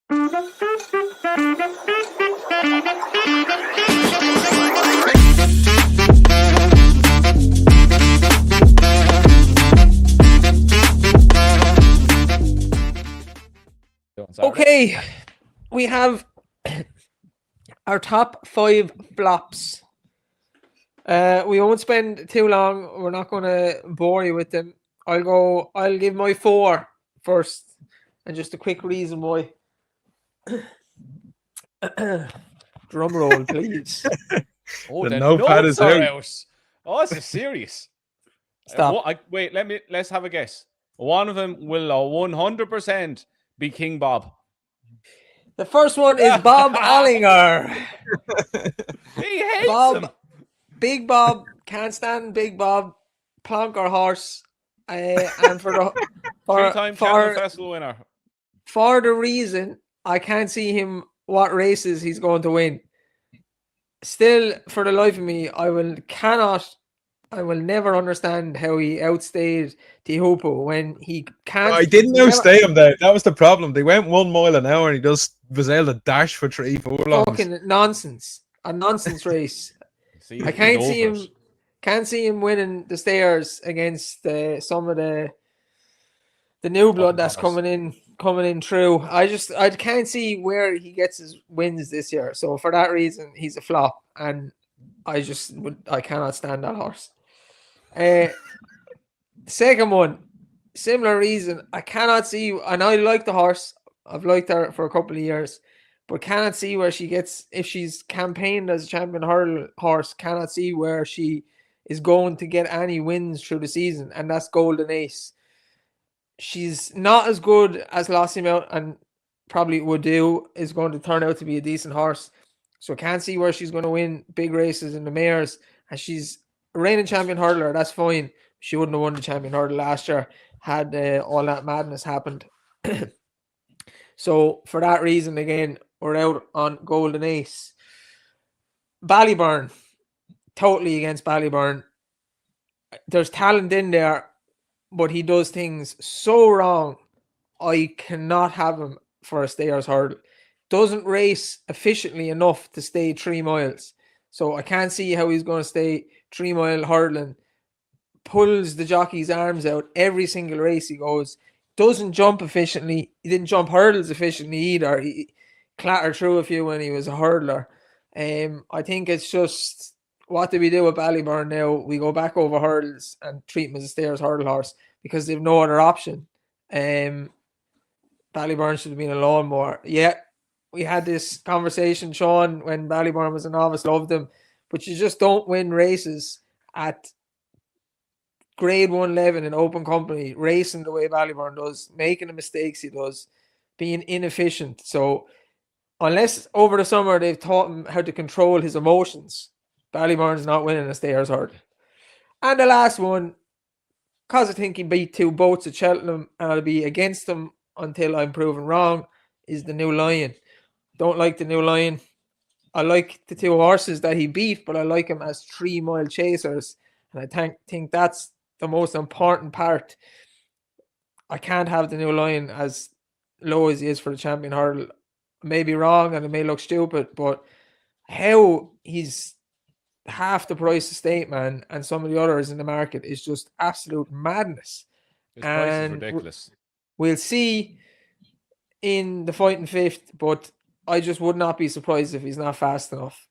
Okay, we have our top 5 flops. We won't spend too long. We're not going to bore you with them. I'll give my 4 first, and just a quick reason why. Drum roll, please. Oh, The the notepad notes is are out. out. Oh, this is serious. Stop. Wait, let's have a guess. One of them will 100% be King Bob. The first one is Bob Ollinger. He hates him. Big Bob, can't stand Big Bob, plonker horse, and for the Three-time Cheltenham Festival winner. For the reason I can't see him what races he's going to win. Still, for the life of me, I will never understand how he outstayed Teahupoo when he can't. I didn't outstay him there. That was the problem. They went 1 mile an hour and he just was able to dash for 3 furlongs. Fucking nonsense. A nonsense race. I can't see him winning the stairs against some of the new blood that's coming in through. I can't see where he gets his wins this year. So for that reason, he's a flop, and I cannot stand that horse. Second one, similar reason. I cannot see, and I like the horse. I've liked her for a couple of years, but cannot see where she gets, if she's campaigned as a champion hurdle horse, cannot see where she is going to get any wins through the season, and that's Golden Ace. She's not as good as Lossiemount, and probably is going to turn out to be a decent horse. So I can't see where she's going to win big races in the mares. And she's a reigning champion hurdler, that's fine. She wouldn't have won the champion hurdle last year had all that madness happened. So for that reason, again, we're out on Golden Ace. Ballyburn, totally against Ballyburn. There's talent in there, but he does things so wrong. I cannot have him for a stayers hurdle. Doesn't race efficiently enough to stay 3 miles. So I can't see how he's going to stay 3 mile hurdling. Pulls the jockey's arms out every single race he goes. Doesn't jump efficiently. He didn't jump hurdles efficiently either. He clattered through a few when he was a hurdler. I think it's just, what do we do with Ballyburn now? We go back over hurdles and treat him as a stairs hurdle horse because they've no other option. Ballyburn should have been a lawnmower. Yeah, we had this conversation, Sean, when Ballyburn was a novice, loved him, but you just don't win races at grade 111 in open company, racing the way Ballyburn does, making the mistakes he does, being inefficient. So unless over the summer they've taught him how to control his emotions, Ballyburn's not winning a stayers hurdle. And the last one, because I think he beat 2 boats at Cheltenham, and I'll be against him until I'm proven wrong, is the New Lion. Don't like the New Lion. I like the 2 horses that he beat, but I like him as 3 mile chasers. And I think that's the most important part. I can't have the New Lion as low as he is for the champion hurdle. I may be wrong and it may look stupid, but how he's half the price of State Man and some of the others in the market is just absolute madness. His price is ridiculous. We'll see in the Fighting Fifth, but I just would not be surprised if he's not fast enough.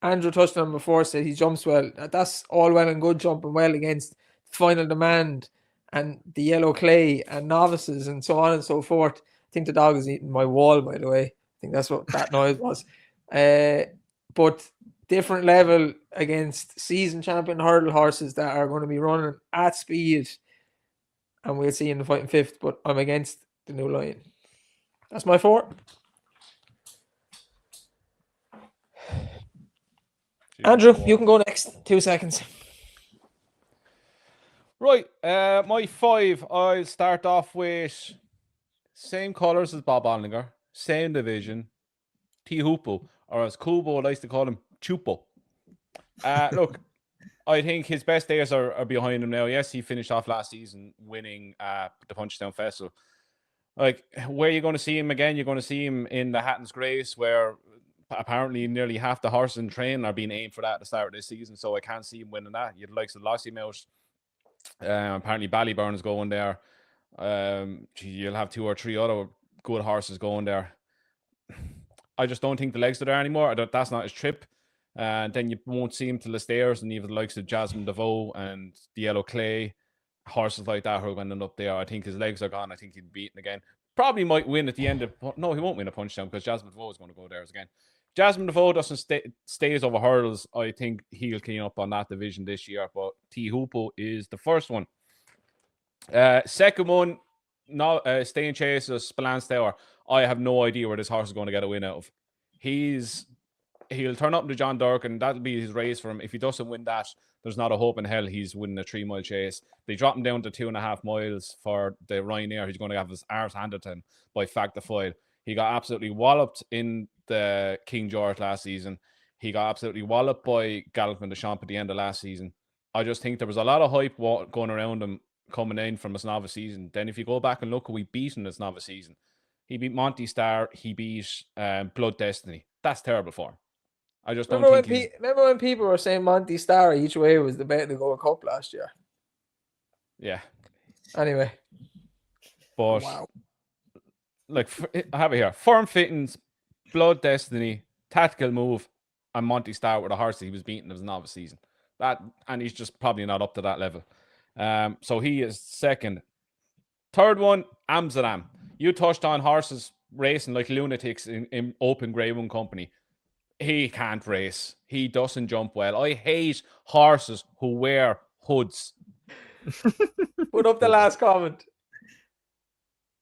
Andrew touched on him before, said he jumps well. That's all well and good, jumping well against Final Demand and the Yellow Clay and novices and so on and so forth. I think the dog is eating my wall, by the way. I think that's what that noise was. But different level against season champion hurdle horses that are going to be running at speed, and we'll see in the Fighting Fifth, but I'm against the New Lion. That's my 4. Andrew, you can go next. 2 seconds. Right, my 5, I'll start off with same colours as Bob Ollinger, same division, Teahupoo, or as Kubo likes to call him, Chupo. Look, I think his best days are behind him now. Yes, he finished off last season winning the Punchestown Festival. Like, where you're going to see him again? You're going to see him in the Hatton's Grace, where apparently nearly half the horses in train are being aimed for that at the start of this season. So I can't see him winning that. You'd like the Lossiemouth. Apparently Ballyburn is going there. You'll have 2 or 3 other good horses going there. I just don't think the legs are there anymore. That's not his trip. And then you won't see him till the stairs, and you have the likes of Jasmine DeVoe and the Yellow Clay, horses like that who are going to end up there. I think his legs are gone. I think he'd be beaten again. Probably might win at the end of... No, he won't win a punch down because Jasmine DeVoe is going to go there again. Jasmine DeVoe doesn't stays over hurdles. I think he'll clean up on that division this year. But T Hoople is the first one. Second one, Stay and Chase is Spillane Tower. I have no idea where this horse is going to get a win out of. He'll turn up to John Durkin. That'll be his race for him. If he doesn't win that, there's not a hope in hell he's winning a 3-mile chase. They drop him down to 2.5 miles for the Ryanair. He's going to have his arse handed to him by Factor Foil. He got absolutely walloped in the King George last season. He got absolutely walloped by Galloping the Champ at the end of last season. I just think there was a lot of hype going around him coming in from his novice season. Then if you go back and look who he beat in his novice season, he beat Monty Star, he beat Blood Destiny. That's terrible for him. I just don't think remember when people were saying Monty Star each way was the bet to go a cup last year? Yeah. Anyway. But, wow. Like, I have it here. Firm Fittings, Blood Destiny, Tactical Move, and Monty Star were the horses he was beating in his novice season. And he's just probably not up to that level. So he is second. Third one, Amsterdam. You touched on horses racing like lunatics in open Grade 1 company. He can't race. He doesn't jump well. I hate horses who wear hoods. Put up the last comment.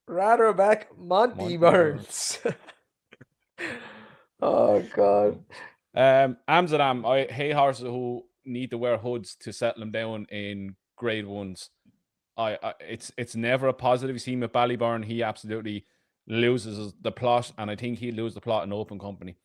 Radarback Monty Burns. Oh, God. Amsterdam, I hate horses who need to wear hoods to settle them down in Grade 1s. It's never a positive. You see him at Ballyburn, he absolutely loses the plot, and I think he'll lose the plot in open company.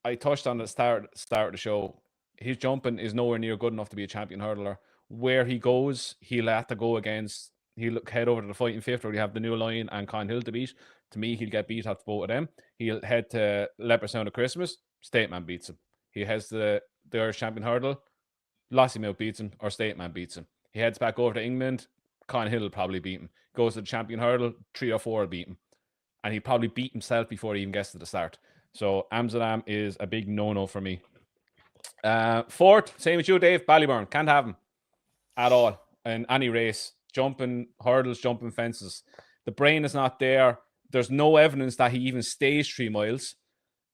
I touched on the start of the show. His jumping is nowhere near good enough to be a champion hurdler. Where he goes, he'll have to go against. He'll head over to the Fighting Fifth, where we have the New Lion and Con Hill to beat. To me, he'll get beat at both of them. He'll head to Leopardstown at Christmas. Stateman beats him. He heads to the Irish champion hurdle. Lossiemouth beats him, or Stateman beats him. He heads back over to England. Con Hill will probably beat him. Goes to the champion hurdle. 3 or 4 will beat him. And he'll probably beat himself before he even gets to the start. So Amsterdam is a big no-no for me. Fourth, same as you, Dave, Ballyburn. Can't have him at all in any race. Jumping hurdles, jumping fences. The brain is not there. There's no evidence that he even stays 3 miles.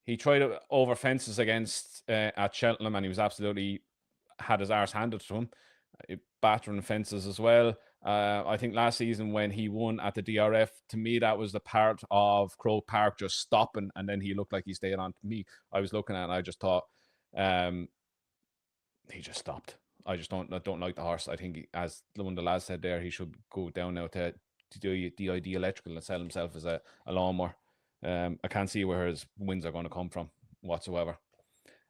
He tried over fences against at Cheltenham, and he was absolutely had his arse handed to him. Battering fences as well. I think last season when he won at the DRF, to me that was the part of Croke Park just stopping, and then he looked like he stayed on. To me, I was looking at it and I just thought he just stopped. I don't like the horse. I think as one of the lads said there, he should go down now to do DID Electrical and sell himself as a lawnmower. I can't see where his wins are going to come from whatsoever.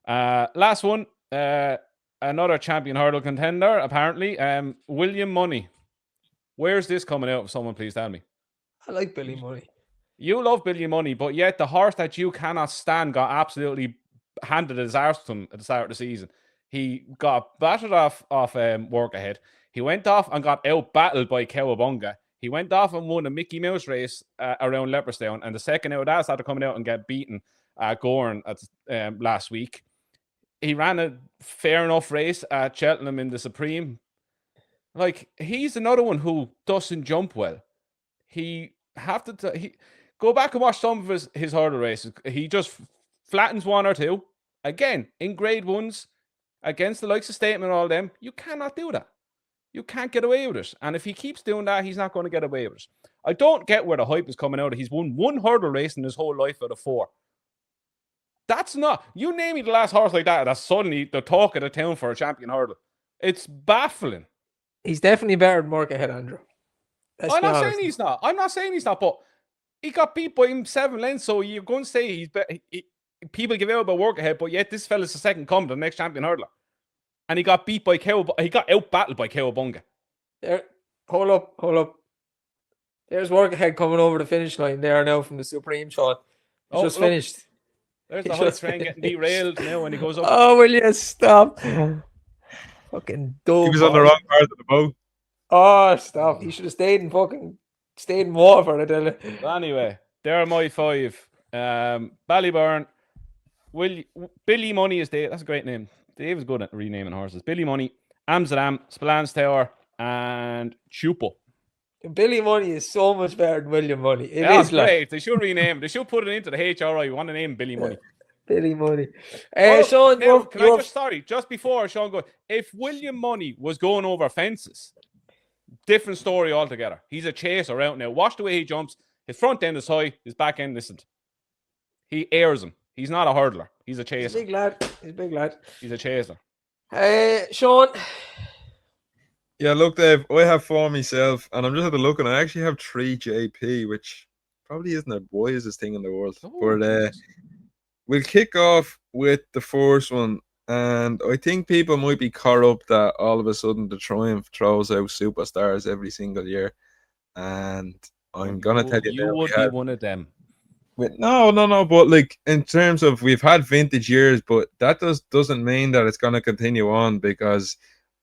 Last one, another champion hurdle contender, apparently. William Money. Where's this coming out of? Someone please tell me. I like Billy Money. You love Billy Money, but yet the horse that you cannot stand got absolutely handed his arse to him at the start of the season. He got battered off Work Ahead. He went off and got out-battled by Cowabunga. He went off and won a Mickey Mouse race around Leopardstown, and the second out of that started coming out and get beaten at Gorn last week. He ran a fair enough race at Cheltenham in the Supreme. Like, he's another one who doesn't jump well. He go back and watch some of his hurdle races. He just flattens 1 or 2. Again, in Grade 1s, against the likes of Statement and all them, you cannot do that. You can't get away with it. And if he keeps doing that, he's not going to get away with it. I don't get where the hype is coming out of. He's won 1 hurdle race in his whole life out of 4. That's not... You name me the last horse like that suddenly the talk of the town for a champion hurdle. It's baffling. He's definitely better than Work Ahead, Andrew. I'm not saying he's not. I'm not saying he's not, but he got beat by him 7 lengths, so you're going to say he's better. People give out about Work Ahead, but yet this fella's the second coming to the next champion hurdler. And he got beat by he got out-battled by Cowabunga. There, hold up. There's work ahead coming over the finish line there now from the Supreme, Sean. It's Oh, just look, finished. there's It's the high just train getting finished. derailed now when he goes up. Oh, will you stop? Fucking He dumb. was on the wrong part of the boat. Oh, stop. He should have stayed in Waterford, I tell you. But anyway, there are my 5. Ballyburn. Billy Money is Dave. That's a great name. Dave is good at renaming horses. Billy Money, Amsterdam, Spillane Tower, and Chupo. Billy Money is so much better than William Money. It That's is like great. They should rename. They should put it into the HRI. We want to name Billy Money. Billy Money. Oh, Sean, now, can I just before Sean goes, if William Money was going over fences, different story altogether. He's a chaser out now. Watch the way he jumps. His front end is high. His back end isn't. He airs him. He's not a hurdler. He's a He's a chaser. big lad. He's a big lad. He's a chaser. Sean. Yeah, look, Dave, I have 4 myself, and I'm just at the look, and I actually have 3 JP, which probably isn't the wisest thing in the world. Oh, But we'll kick off with the first one, and I think people might be caught up that all of a sudden the Triumph throws out superstars every single year, and I'm gonna tell you, you would be one of them. No, but like in terms of we've had vintage years, but that doesn't mean that it's gonna continue on, because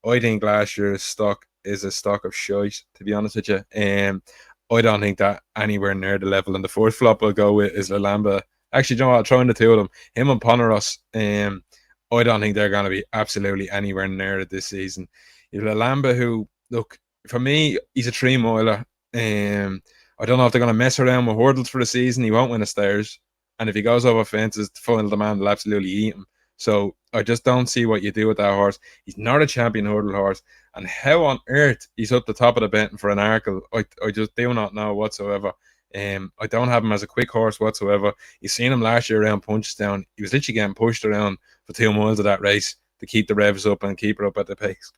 I think last year's stock is a stock of shite, to be honest with you. I don't think that anywhere near the level. And the fourth flop I'll go with is Lalamba. Actually, you know what? I'll throw in the two of them. Him and Poneros. I don't think they're going to be absolutely anywhere near it this season. You've Lalamba, who, look, for me, he's a 3-miler. I don't know if they're going to mess around with hurdles for the season. He won't win a stairs. And if he goes over fences, the final demand will absolutely eat him. So I just don't see what you do with that horse. He's not a champion hurdle horse. And how on earth he's up the top of the betting for an Arkle, I just do not know whatsoever. I don't have him as a quick horse whatsoever. You've seen him last year around Punchestown. He was literally getting pushed around for 2 miles of that race to keep the revs up and keep her up at the pace.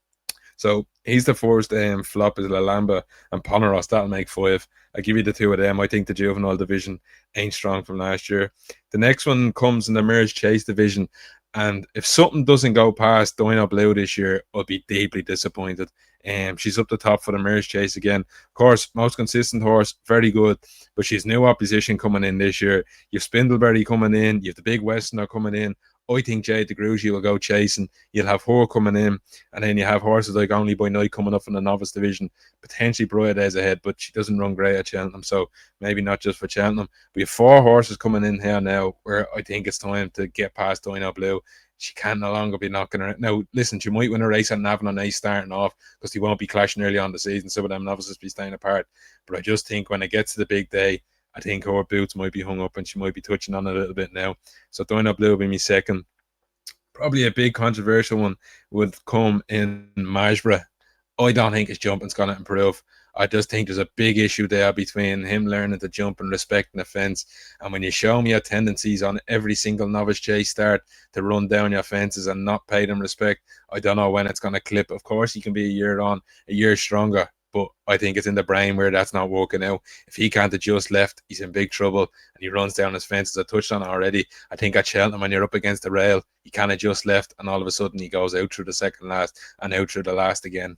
So he's the first flop is Lalamba and Poneros. That'll make 5. I give you the two of them. I think the juvenile division ain't strong from last year. The next one comes in the Merge Chase division. And if something doesn't go past Dino Blue this year, I'll be deeply disappointed. She's up the top for the Merge Chase again. Of course, most consistent horse, very good. But she's new opposition coming in this year. You've Spindleberry coming in. You have the big Westerner coming in. I think Jade DeGrugy will go chasing. You'll have her coming in. And then you have horses like Only by Night coming up in the novice division. Potentially Briar Days ahead, but she doesn't run great at Cheltenham. So maybe not just for Cheltenham. We have 4 horses coming in here now where I think it's time to get past Dino Blue. She can no longer be knocking her. Now, listen, she might win a race at Navan on Ace starting off because he won't be clashing early on the season. Some of them novices be staying apart. But I just think when it gets to the big day, I think her boots might be hung up and she might be touching on it a little bit now. So Dino Blue will be my second. Probably a big controversial one would come in Majborough. I don't think his jumping's going to improve. I just think there's a big issue there between him learning to jump and respecting the fence. And when you show me your tendencies on every single novice chase start to run down your fences and not pay them respect, I don't know when it's going to clip. Of course, he can be a year stronger. But I think it's in the brain where that's not working out. If he can't adjust left, he's in big trouble and he runs down his fence. As I touched on it already, I think at Cheltenham, when you're up against the rail, he can't adjust left and all of a sudden he goes out through the second last and out through the last again.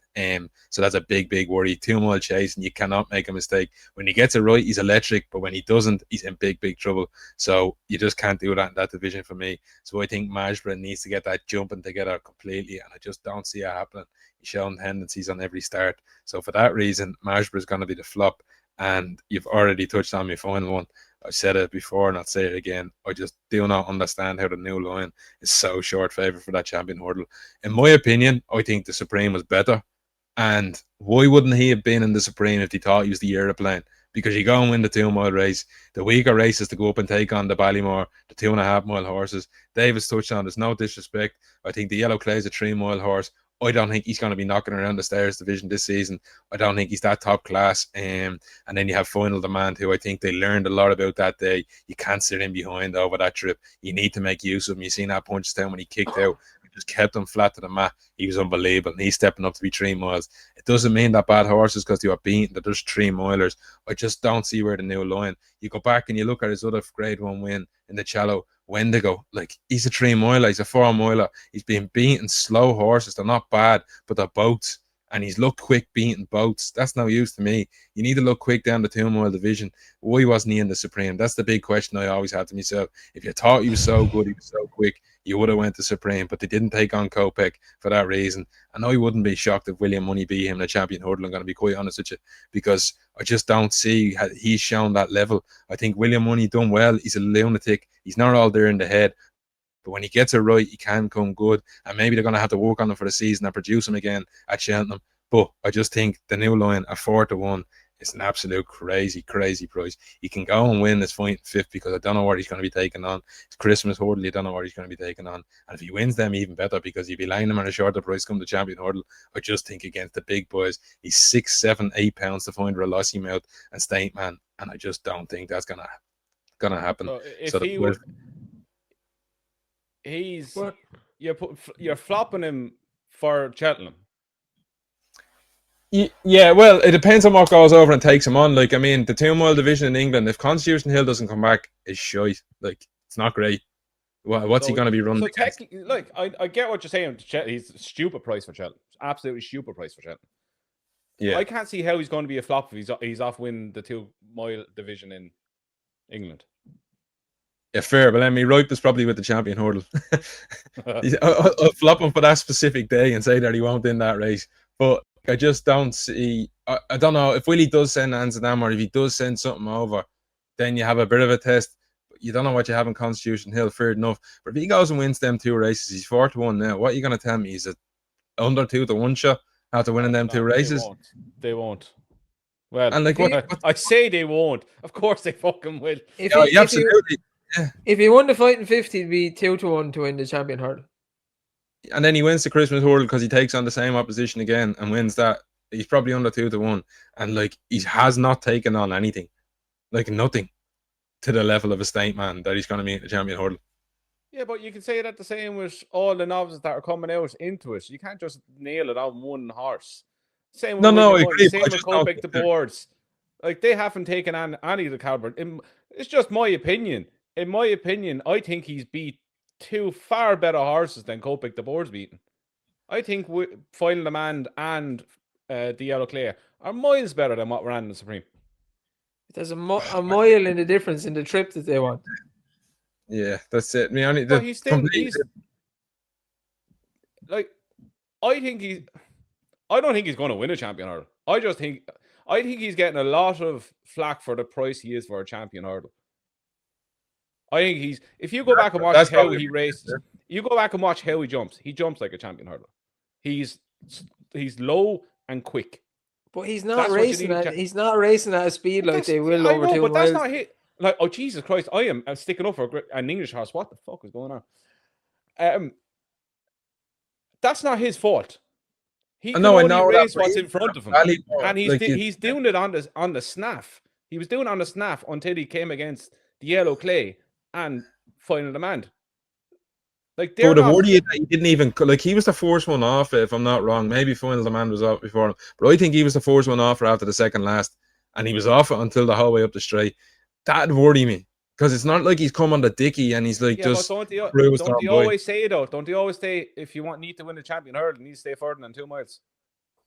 So that's a big, big worry. 2 mile chase and you cannot make a mistake. When he gets it right, he's electric, but when he doesn't, he's in big, big trouble. So you just can't do that in that division for me. So I think Majborough needs to get that jumping together completely and I just don't see it happening. He's shown tendencies on every start. So for that reason, Majborough is going to be the flop. And you've already touched on my final one. I've said it before and I'll say it again. I just do not understand how the new line is so short favour for that champion hurdle. In my opinion, I think the Supreme was better. And why wouldn't he have been in the Supreme if he thought he was the aeroplane? Because you go and win the 2 mile race. The weaker races to go up and take on the Ballymore, the 2.5 mile horses. Davis touched on, there's no disrespect. I think the Yellow Clay is a 3 mile horse. I don't think he's going to be knocking around the stairs division this season. I don't think he's that top class. And then you have Final Demand, who I think they learned a lot about that day. You can't sit in behind over that trip. You need to make use of him. You seen that Punchestown when he kicked out. Just kept him flat to the mat. He was unbelievable. And he's stepping up to be 3 miles. It doesn't mean that bad horses, because they were beaten, that there's 3 milers. I just don't see where the new line. You go back and you look at his other grade 1 win in the Challow, Wendigo. Like, he's a 3 miler, he's a 4 miler. He's being beaten slow horses. They're not bad, but they're boats. and he's looked quick beating boats. That's no use to me. You need to look quick down the 2-mile division. Why wasn't he in the Supreme? That's the big question I always had to myself. If you thought he was so good, he was so quick, you would have went to Supreme, but they didn't take on Kopech for that reason. I know he wouldn't be shocked if William Money beat him in a champion hurdle. I'm going to be quite honest with you, because I just don't see he's shown that level. I think William Money done well. He's a lunatic. He's not all there in the head. But when he gets it right, he can come good. And maybe they're going to have to work on him for the season and produce him again at Cheltenham. But I just think the new line at 4-1 is an absolute crazy, crazy price. He can go and win this fight fifth, because I don't know what he's going to be taking on. It's Christmas hurdle. You don't know what he's going to be taking on. And if he wins them, even better, because he'd be laying them at a shorter price come the champion hurdle. I just think against the big boys, he's 6, 7, 8 pounds to find Rossi Mouth and State Man. And I just don't think that's going to happen. If So he was... You're flopping him for Cheltenham. Yeah, well, it depends on what goes over and takes him on. Like, I mean, the 2-mile division in England, if Constitution Hill doesn't come back, is shite. Like, it's not great. What's he going to be running? So technically, like, I get what you're saying. He's a stupid price for Cheltenham. Absolutely stupid price for Cheltenham. Yeah, I can't see how he's going to be a flop if he's off winning the 2-mile division in England. Yeah, fair, but then me Ripe is probably with the champion hurdle. I'll flop him for that specific day and say that he won't win that race. But I just don't see. I don't know if Willie does send Amsterdam, or if he does send something over, then you have a bit of a test. But you don't know what you have in Constitution Hill, fair enough. But if he goes and wins them 2 races, he's 4-1 now. What are you going to tell me? He's a under 2-1 shot after winning them 2 races? They won't. Well, and like, I say they won't. Of course they fucking will. Absolutely. If he won the fight in 50, he'd be 2-1 to win the champion hurdle. And then he wins the Christmas hurdle because he takes on the same opposition again and wins that. He's probably under 2-1. And like, he has not taken on anything. Like, nothing to the level of a State Man that he's going to meet in the champion hurdle. Yeah, but you can say that the same with all the novices that are coming out into it. You can't just nail it on one horse. Same with I agree. Same with Kopech the boards. Like, they haven't taken on any of the caliber. It's just my opinion. In my opinion, I think he's beat 2 far better horses than Kopech the boards beaten. I think Final Demand and the Yellow Clay are miles better than what ran in the Supreme. There's a mile in the difference in the trip that they want. Yeah, that's it. I mean, he's like, I don't think he's going to win a champion hurdle. I think he's getting a lot of flack for the price he is for a champion hurdle. I think if you go back and watch how he races, you go back and watch how he jumps like a champion hurdler. He's low and quick. But he's not racing at a speed like they will over 2 miles. But that's not it. Like, oh Jesus Christ, I'm sticking up for an English horse. What the fuck is going on? That's not his fault. He can only race what's in front of him, and he's doing it on the snaff. He was doing it on the snaff until he came against the Yellow Clay and Final Demand. Like, he didn't even, like, he was the first one off, if I'm not wrong. Maybe Final Demand was off before him, but I think he was the first one off after the second last, and he was off it until the whole way up the straight. That'd worry me, because it's not like he's come on the dicky and he's like just. Don't they always say though? Don't they always say if you need to win the champion hurdle, you need to stay further than 2 miles?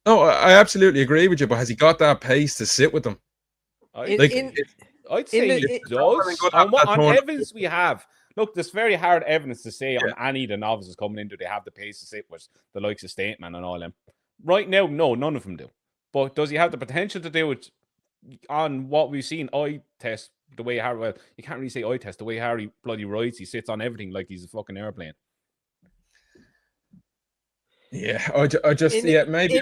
No, I absolutely agree with you, but has he got that pace to sit with them? I'd say he does. On evidence we have. Look, there's very hard evidence to say on any of the novices coming in, do they have the pace to sit with the likes of State Man and all them? Right now, no, none of them do. But does he have the potential to do it on what we've seen? Eye test, the way Harry, well, you can't really say eye test, the way Harry bloody rides, he sits on everything like he's a fucking airplane. Yeah, maybe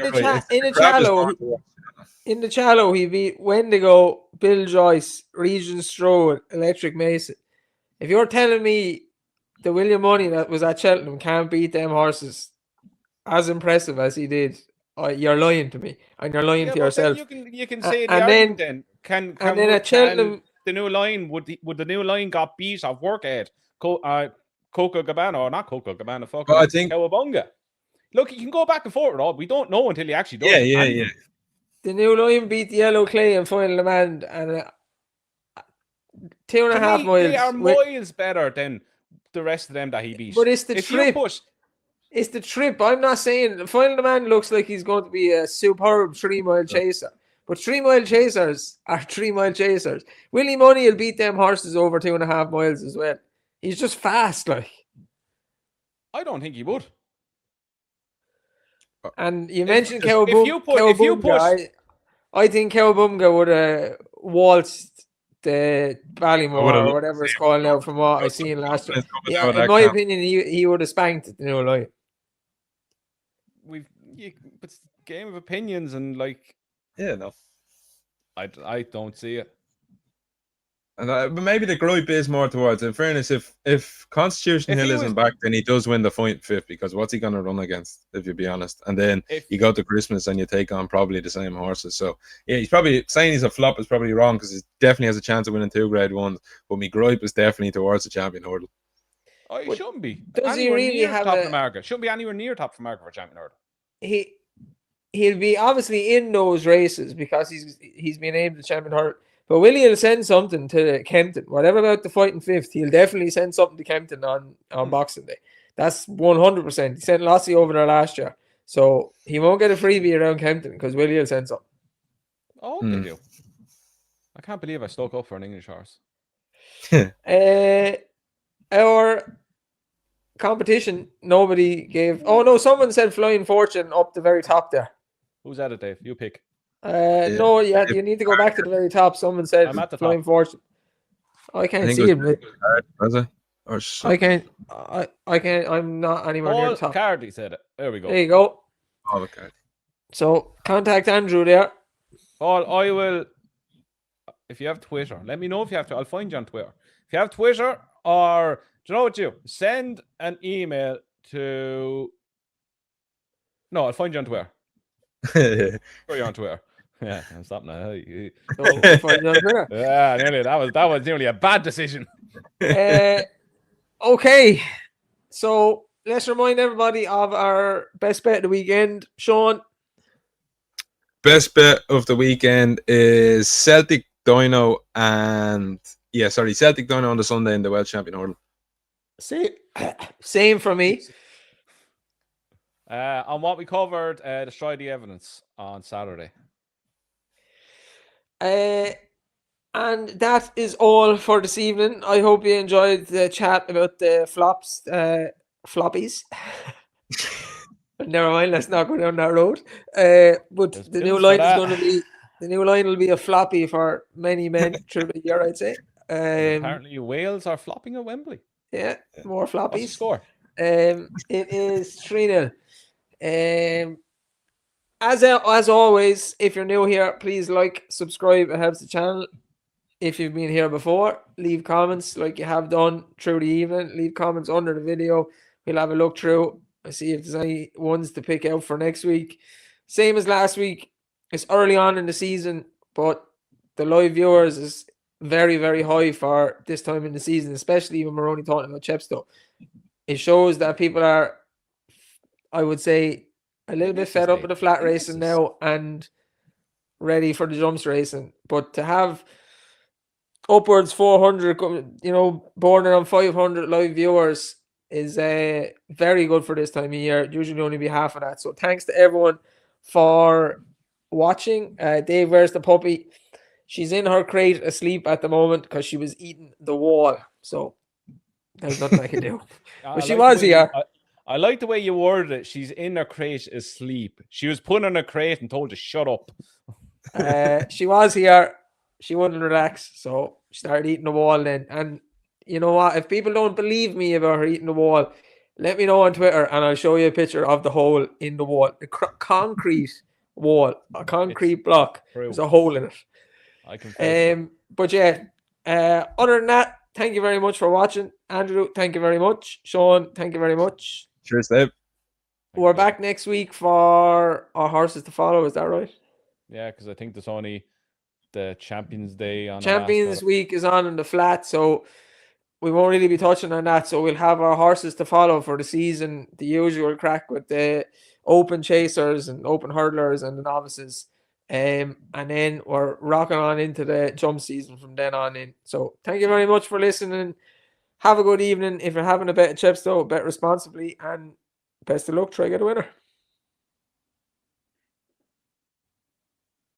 in the Challow, he beat Wendigo, Bill Joyce, Regent Strode, Electric Mason. If you're telling me the William Money that was at Cheltenham can't beat them horses as impressive as he did, you're lying to me, and you're lying to yourself. You can say then can at Cheltenham the new line would the new line got beat off Workhead, Coco Cabana or not Coco Cabana, fucking I think Cowabunga. Look, you can go back and forth. All we don't know until he actually does. Yeah. The new line beat the Yellow Clay and Final Demand, and 2.5 miles. They are miles better than the rest of them that he beat. But it's the trip. It's the trip. I'm not saying Final Demand looks like he's going to be a superb 3 mile chaser. But 3 mile chasers are 3 mile chasers. Willie Money will beat them horses over 2.5 miles as well. He's just fast, like. I don't think he would. And you mentioned if you Cowabunga. I think Cowabunga would have waltzed the Ballymore or whatever it's called now from what I seen last year. Yeah, in my opinion, he would have spanked it, like. It's a game of opinions and like. Yeah, no. I don't see it. And but maybe the gripe is more towards, in fairness, if Constitution Hill isn't back, then he does win the point fifth, because what's he going to run against, if you be honest? And then you go to Christmas and you take on probably the same horses. So yeah, he's probably saying he's a flop is probably wrong, because he definitely has a chance of winning 2 Grade 1s. But my gripe is definitely towards the Champion Hurdle. Oh, he shouldn't be. Does he really have top of the market? Shouldn't be anywhere near top of the market for Champion Hurdle. He'll be obviously in those races because he's been named the Champion Hurdle. But Willie will send something to Kempton. Whatever about the fighting fifth, he'll definitely send something to Kempton on Boxing Day. That's 100%. He sent Lossie over there last year. So he won't get a freebie around Kempton because Willie will send something. Oh, they do. I can't believe I stuck up for an English horse. Our competition, nobody gave... Oh, no, someone said Flying Fortune up the very top there. Who's at it, Dave? You pick. No, you need to go back to the very top. Someone said Flying Fortune. I can't see him. I can't. I'm not anywhere near the top. Cardi said it. There we go. There you go. Oh, okay. So contact Andrew there. I will. If you have Twitter, let me know if you have to. I'll find you on Twitter. If you have Twitter, or do you know what you send an email to? No, I'll find you on Twitter. You're on Twitter. Yeah, I'm stopping now. Yeah, nearly. That was nearly a bad decision. Okay, so let's remind everybody of our best bet of the weekend. Sean, best bet of the weekend is Celtic Dino Celtic Dino on the Sunday in the Welsh Champion Hurdle. Same for me. On what we covered, Destroy the Evidence on Saturday. And that is all for this evening. I hope you enjoyed the chat about the floppies. Never mind, let's not go down that road. But the new line is going to be will be a floppy for many men through the year, I'd say. Apparently, Wales are flopping at Wembley. Yeah, more floppies. What's the score? It is 3-0. As always, if you're new here, please like, subscribe. It helps the channel. If you've been here before, leave comments like you have done through the evening. Leave comments under the video. We'll have a look through. I see if there's any ones to pick out for next week. Same as last week. It's early on in the season, but the live viewers is very, very high for this time in the season, especially when we're only talking about Chepstow. It shows that people are, I would say, a little bit fed up with the flat racing now and ready for the jumps racing. But to have upwards 400, bordering on 500 live viewers is very good for this time of year. It usually only be half of that. So thanks to everyone for watching. Dave, where's the puppy? She's in her crate asleep at the moment because she was eating the wall. So there's nothing I can do. But she was here. I like the way you worded it. She's in her crate asleep. She was put in a crate and told to shut up. She was here. She wouldn't relax. So she started eating the wall then. And you know what? If people don't believe me about her eating the wall, let me know on Twitter and I'll show you a picture of the hole in the wall. The concrete wall, a concrete block. There's a hole in it. I can. But yeah, other than that, thank you very much for watching. Andrew, thank you very much. Sean, thank you very much. Cheers, Dave. We're back next week for our horses to follow. Is that right? Yeah, because I think there's only the Champions Day on. Champions Week is on in the flat, so we won't really be touching on that. So we'll have our horses to follow for the season, the usual crack with the open chasers and open hurdlers and the novices. And then we're rocking on into the jump season from then on in. So thank you very much for listening. Have a good evening. If you're having a bet at Chepstow, bet responsibly and Best of luck. Try to get a winner.